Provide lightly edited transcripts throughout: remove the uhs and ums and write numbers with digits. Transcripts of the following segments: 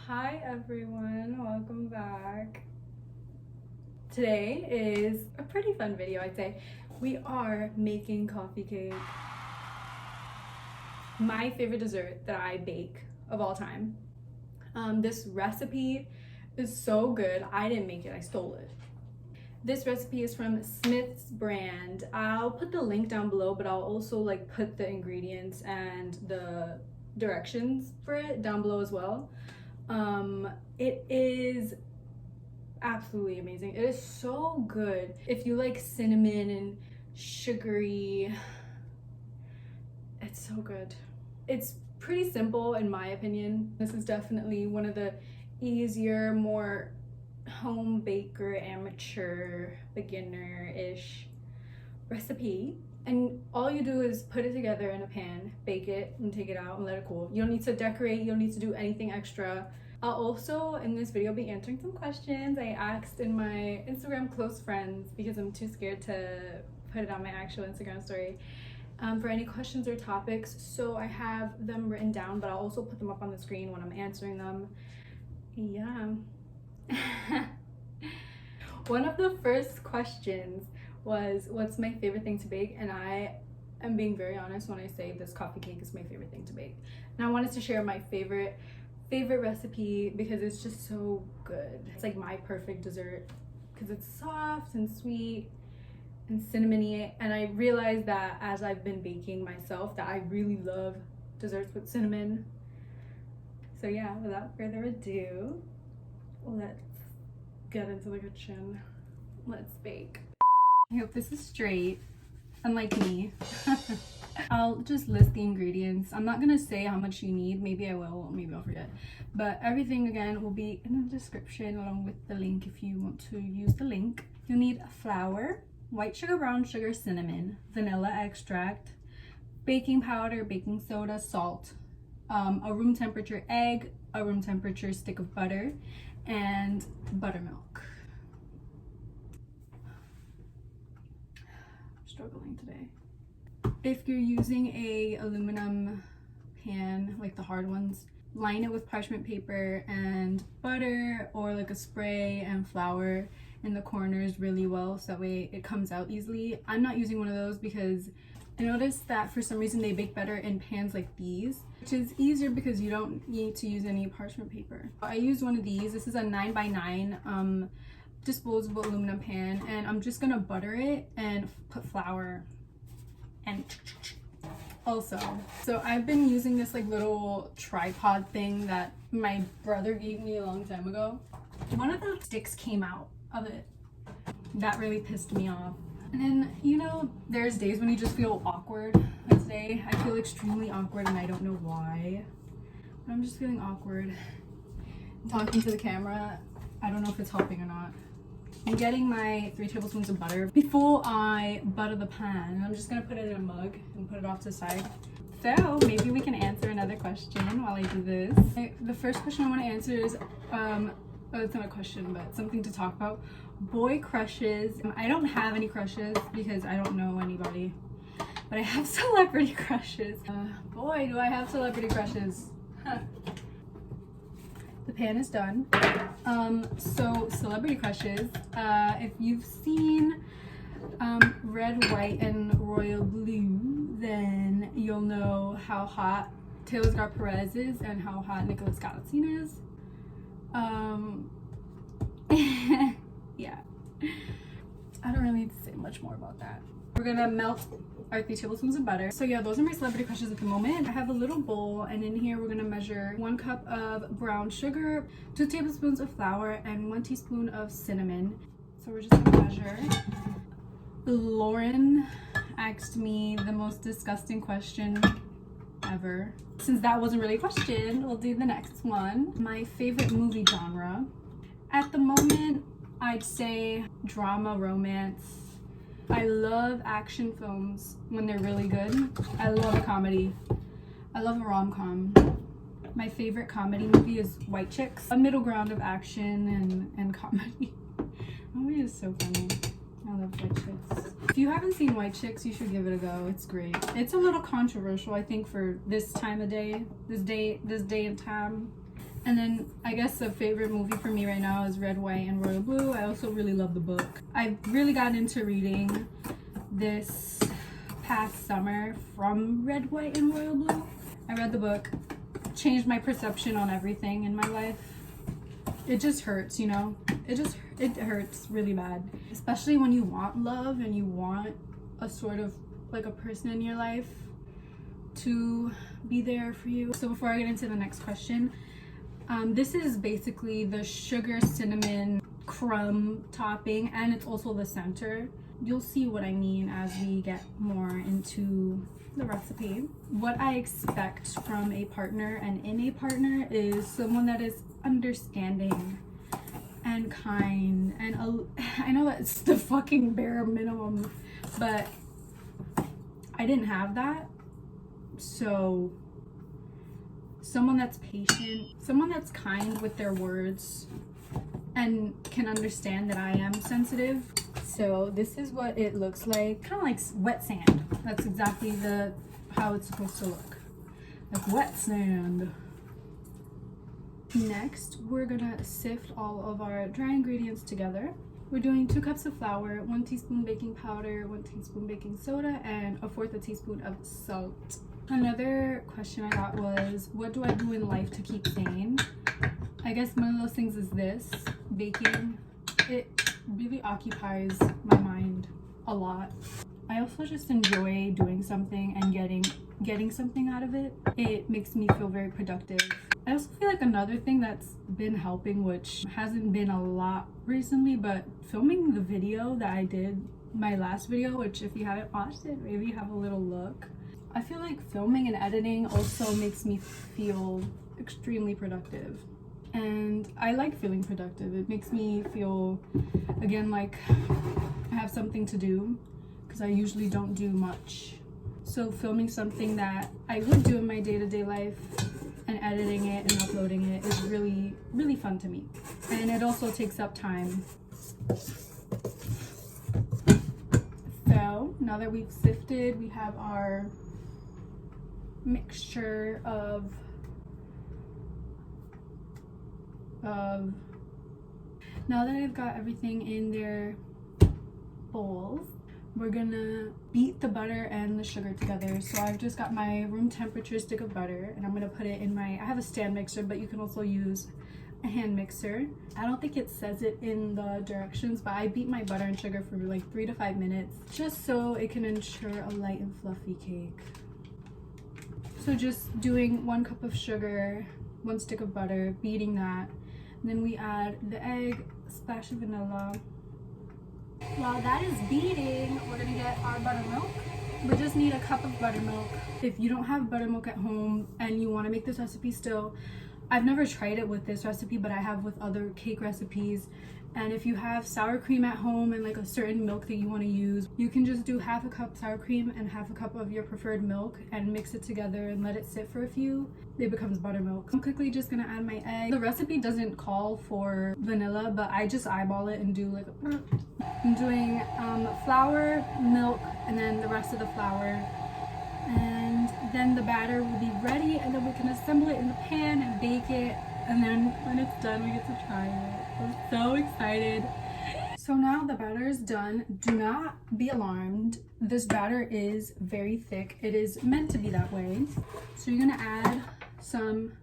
Hi everyone, welcome back. Today is a pretty fun video, I'd say. We are making coffee cake. My favorite dessert that I bake of all time. This recipe is so good. I didn't make it, I stole it. This recipe is from Smith's brand. I'll put the link down below, but I'll also put the ingredients and the directions for it down below as well. It is absolutely amazing. It is so good. If you like cinnamon and sugary, it's so good. It's pretty simple in my opinion. This is definitely one of the easier, more home baker, amateur, beginner-ish recipe. And all you do is put it together in a pan, bake it, and take it out and let it cool. You don't need to decorate, you don't need to do anything extra. I'll also, in this video, be answering some questions I asked in my Instagram close friends because I'm too scared to put it on my actual Instagram story. For any questions or topics, so I have them written down, but I'll also put them up on the screen when I'm answering them. Yeah. One of the first questions was, what's my favorite thing to bake? And I am being very honest when I say this coffee cake is my favorite thing to bake. And I wanted to share my favorite recipe because it's just so good. It's like my perfect dessert because it's soft and sweet and cinnamony. And I realized that as I've been baking myself that I really love desserts with cinnamon. So yeah, without further ado, let's get into the kitchen. Let's bake. I hope this is straight, unlike me. I'll just list the ingredients. I'm not gonna say how much you need. Maybe I will, maybe I'll forget. But everything again will be in the description along with the link if you want to use the link. You'll need flour, white sugar, brown sugar, cinnamon, vanilla extract, baking powder, baking soda, salt, a room temperature egg, a room temperature stick of butter, and buttermilk. I'm struggling today. If you're using a aluminum pan, like the hard ones, line it with parchment paper and butter, or like a spray and flour in the corners really well so that way it comes out easily. I'm not using one of those because I noticed that for some reason they bake better in pans like these, which is easier because you don't need to use any parchment paper. I used one of these. This is a 9x9 disposable aluminum pan, and I'm just gonna butter it and put flour and also. So I've been using this little tripod thing that my brother gave me a long time ago. One of the sticks came out of it. That really pissed me off. And then, you know, there's days when you just feel awkward. Like today, I feel extremely awkward and I don't know why. But I'm just feeling awkward. I'm talking to the camera. I don't know if it's helping or not. I'm getting my 3 tablespoons of butter before I butter the pan. I'm just gonna put it in a mug and put it off to the side. So maybe we can answer another question while I do this. The first question I want to answer is, oh, it's not a question, but something to talk about. Boy crushes. I don't have any crushes because I don't know anybody, but I have celebrity crushes. Boy, do I have celebrity crushes. The pan is done. So celebrity crushes. If you've seen Red, White, and Royal Blue, then you'll know how hot Taylor Scott Perez is and how hot Nicholas Galitzine is. Yeah. I don't really need to say much more about that. We're gonna melt our 3 tablespoons of butter. So yeah, those are my celebrity crushes at the moment. I have a little bowl, and in here we're gonna measure 1 cup of brown sugar, 2 tablespoons of flour, and 1 teaspoon of cinnamon. So we're just gonna measure. Lauren asked me the most disgusting question ever. Since that wasn't really a question, we'll do the next one. My favorite movie genre. At the moment, I'd say drama, romance. I love action films when they're really good. I love a comedy. I love a rom-com. My favorite comedy movie is White Chicks. A middle ground of action and comedy. That movie is so funny. I love White Chicks. If you haven't seen White Chicks, you should give it a go. It's great. It's a little controversial, I think, for this time of day, this day and time. And then I guess a favorite movie for me right now is Red, White, and Royal Blue. I also really love the book. I've really gotten into reading this past summer from Red, White, and Royal Blue. I read the book, changed my perception on everything in my life. It just hurts, you know? It hurts really bad. Especially when you want love and you want a sort of like a person in your life to be there for you. So before I get into the next question, this is basically the sugar cinnamon crumb topping, and it's also the center. You'll see what I mean as we get more into the recipe. What I expect from a partner and in a partner is someone that is understanding and kind, and I know that's the fucking bare minimum, but I didn't have that. So someone that's patient, someone that's kind with their words and can understand that I am sensitive. So this is what it looks like, kind of like wet sand. That's exactly how it's supposed to look, like wet sand. Next, we're gonna sift all of our dry ingredients together. We're doing 2 cups of flour, 1 teaspoon baking powder, 1 teaspoon baking soda, and 1/4 teaspoon of salt. Another question I got was, what do I do in life to keep sane? I guess one of those things is this, baking. It really occupies my mind a lot. I also just enjoy doing something and getting something out of it. It makes me feel very productive. I also feel like another thing that's been helping, which hasn't been a lot recently, but filming the video that I did, my last video, which if you haven't watched it, maybe have a little look. I feel like filming and editing also makes me feel extremely productive. And I like feeling productive. It makes me feel, again, like I have something to do, because I usually don't do much. So filming something that I would do in my day-to-day life and editing it and uploading it is really, really fun to me. And it also takes up time. So now that we've sifted, we have our mixture of now that I've got everything in their bowls, we're gonna beat the butter and the sugar together. So I've just got my room temperature stick of butter, and I'm gonna put it in I have a stand mixer, but you can also use a hand mixer. I don't think it says it in the directions, but I beat my butter and sugar for like 3 to 5 minutes, just so it can ensure a light and fluffy cake. So just doing 1 cup of sugar, 1 stick of butter, beating that. And then we add the egg, splash of vanilla. While that is beating, we're gonna get our buttermilk. We just need a cup of buttermilk. If you don't have buttermilk at home and you wanna make this recipe still, I've never tried it with this recipe, but I have with other cake recipes. And if you have sour cream at home and like a certain milk that you want to use, you can just do 1/2 cup sour cream and 1/2 cup of your preferred milk and mix it together and let it sit for a few. It becomes buttermilk. I'm quickly just gonna add my egg. The recipe doesn't call for vanilla, but I just eyeball it and do like I'm doing flour, milk, and then the rest of the flour. And then the batter will be ready, and then we can assemble it in the pan and bake it. And then when it's done, we get to try it. I'm so excited. So now the batter is done. Do not be alarmed. This batter is very thick. It is meant to be that way. So you're gonna add some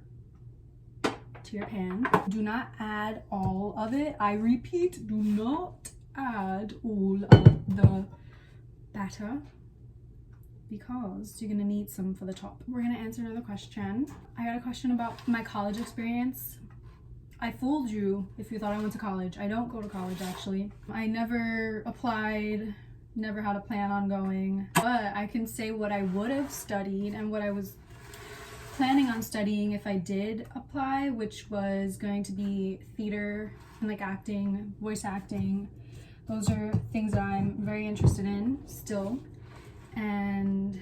to your pan. Do not add all of it. I repeat, do not add all of the batter, because you're gonna need some for the top. We're gonna answer another question. I got a question about my college experience. I fooled you if you thought I went to college. I don't go to college, actually. I never applied, never had a plan on going, but I can say what I would have studied and what I was planning on studying if I did apply, which was going to be theater and like acting, voice acting. Those are things that I'm very interested in still. And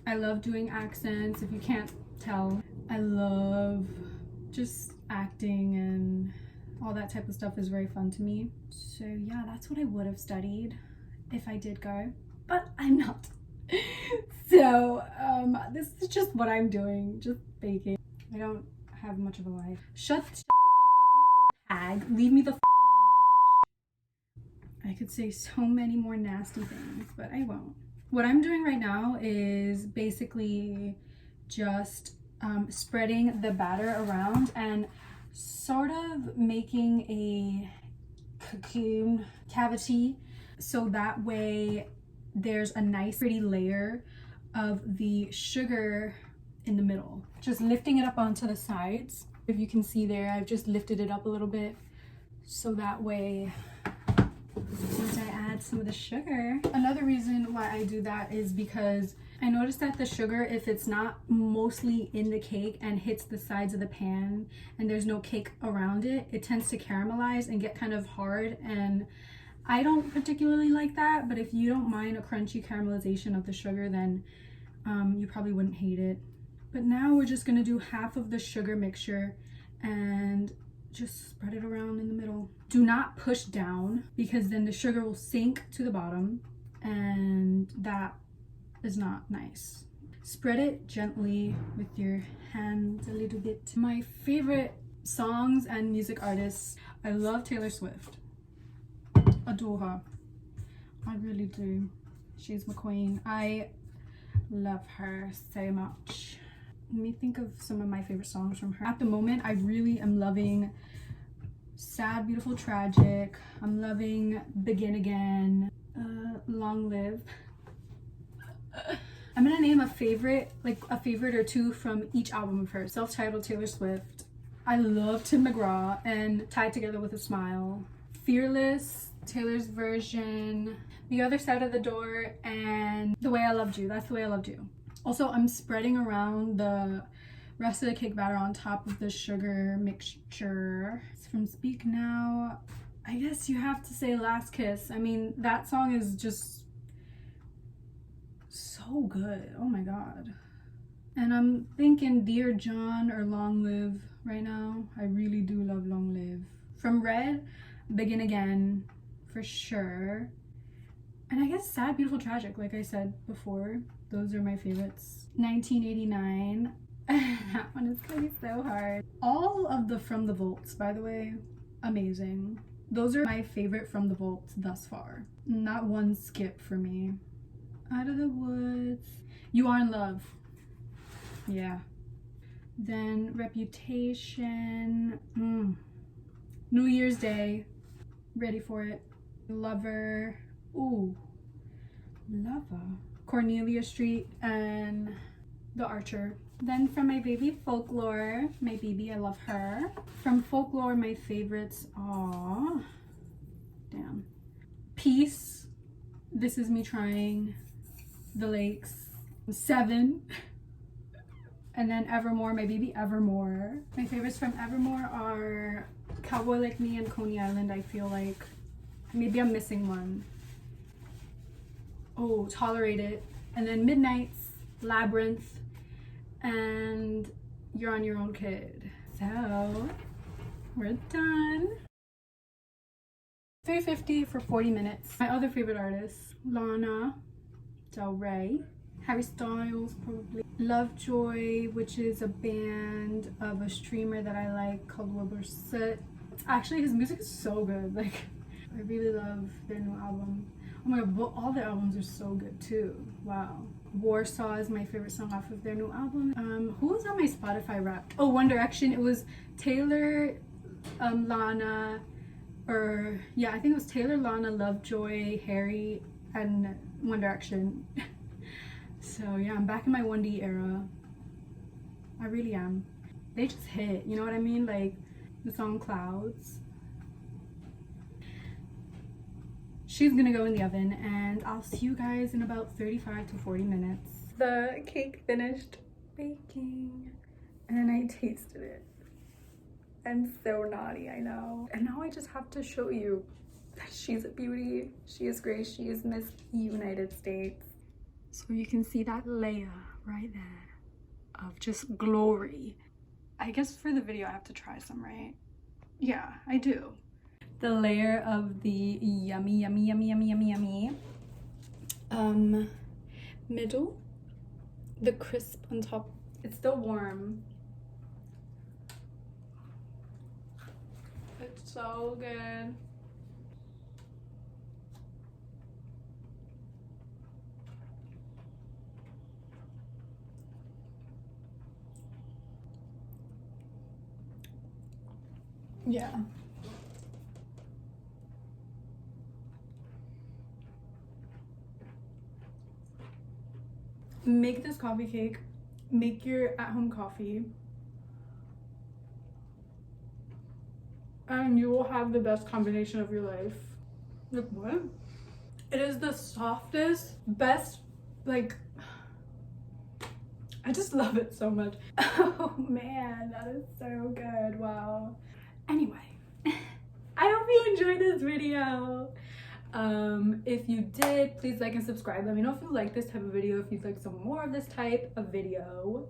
I love doing accents, if you can't tell. I love just acting, and all that type of stuff is very fun to me. So yeah, that's what I would have studied if I did go, but I'm not. So this is just what I'm doing, just baking. I don't have much of a life. Shut the fuck up, you old hag. Leave me the fuck alone, bitch. I could say so many more nasty things, but I won't. What I'm doing right now is basically just spreading the batter around and sort of making a cocoon cavity, so that way there's a nice pretty layer of the sugar in the middle. Just lifting it up onto the sides. If you can see there, I've just lifted it up a little bit, so that way once I add some of the sugar. Another reason why I do that is because I noticed that the sugar, if it's not mostly in the cake and hits the sides of the pan and there's no cake around it, it tends to caramelize and get kind of hard, and I don't particularly like that. But if you don't mind a crunchy caramelization of the sugar, then you probably wouldn't hate it. But now we're just gonna do half of the sugar mixture and just spread it around in the middle. Do not push down, because then the sugar will sink to the bottom, and that is not nice. Spread it gently with your hands a little bit. My favorite songs and music artists, I love Taylor Swift. Adore her. I really do. She's my queen. I love her so much. Let me think of some of my favorite songs from her. At the moment, I really am loving Sad, Beautiful, Tragic. I'm loving Begin Again, Long Live. I'm gonna name a favorite, like a favorite or two from each album of hers. Self-titled, Taylor Swift. I love Tim McGraw and Tied Together with a Smile. Fearless, Taylor's version. The Other Side of the Door, and The Way I Loved You. That's The Way I Loved You. Also, I'm spreading around the rest of the cake batter on top of the sugar mixture. It's from Speak Now. I guess you have to say Last Kiss. I mean, that song is just so good. Oh my god. And I'm thinking Dear John or Long Live right now. I really do love Long Live. From Red, Begin Again for sure. And I guess Sad, Beautiful, Tragic, like I said before. Those are my favorites. 1989. That one is gonna be so hard. All of the From the Vaults, by the way, amazing. Those are my favorite From the Vaults thus far. Not one skip for me. Out of the Woods. You Are in Love. Yeah. Then Reputation. New Year's Day. Ready for it. Lover. Ooh. Lover. Cornelia Street and The Archer. Then from my baby, Folklore. My baby, I love her. From Folklore, my favorites are... Damn. Peace. This Is Me Trying. The Lakes. Seven. And then Evermore, my baby Evermore. My favorites from Evermore are Cowboy Like Me and Coney Island. I feel like maybe I'm missing one. Oh, Tolerate It. And then Midnights, Labyrinth, and You're on Your Own, Kid. So, we're done. $3.50 for 40 minutes. My other favorite artists, Lana Del Rey, Harry Styles probably, Lovejoy, which is a band of a streamer that I like called Wilbur Soot. Actually, his music is so good. Like, I really love their new album. Oh my god, all their albums are so good too. Wow. Warsaw is my favorite song off of their new album. Who was on my Spotify Wrapped? Oh, One Direction. It was Taylor, Lana, or yeah, I think it was Taylor, Lana, Lovejoy, Harry, and One Direction. So yeah, I'm back in my 1D era. I really am. They just hit, you know what I mean? Like the song Clouds. She's gonna go in the oven, and I'll see you guys in about 35 to 40 minutes. The cake finished baking, and I tasted it. I'm so naughty, I know. And now I just have to show you that she's a beauty. She is great. She is Miss United States. So you can see that layer right there of just glory. I guess for the video I have to try some, right? Yeah, I do. The layer of the yummy middle, the crisp on top. It's still warm. So good. Yeah. Make this coffee cake. Make your at-home coffee. And you will have the best combination of your life. Like what? It is the softest, best, like, I just love it so much. Oh man, that is so good. Wow. Anyway, I hope you enjoyed this video. If you did, please like and subscribe. Let me know if you like this type of video, if you'd like some more of this type of video.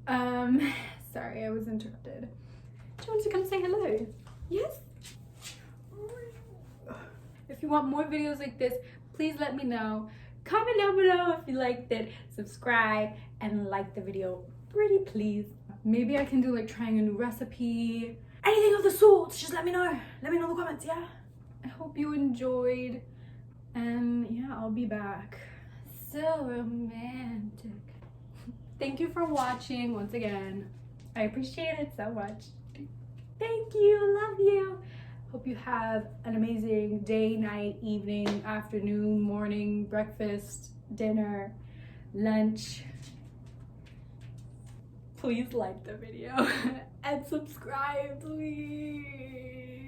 Sorry, I was interrupted. Do you want to come say hello? Yes? If you want more videos like this, please let me know. Comment down below if you liked it. Subscribe and like the video. Pretty please. Maybe I can do like trying a new recipe. Anything of the sort, just let me know. Let me know in the comments, yeah? I hope you enjoyed. And yeah, I'll be back. So romantic. Thank you for watching once again. I appreciate it so much. Thank you, love you. Hope you have an amazing day, night, evening, afternoon, morning, breakfast, dinner, lunch. Please like the video and subscribe, please.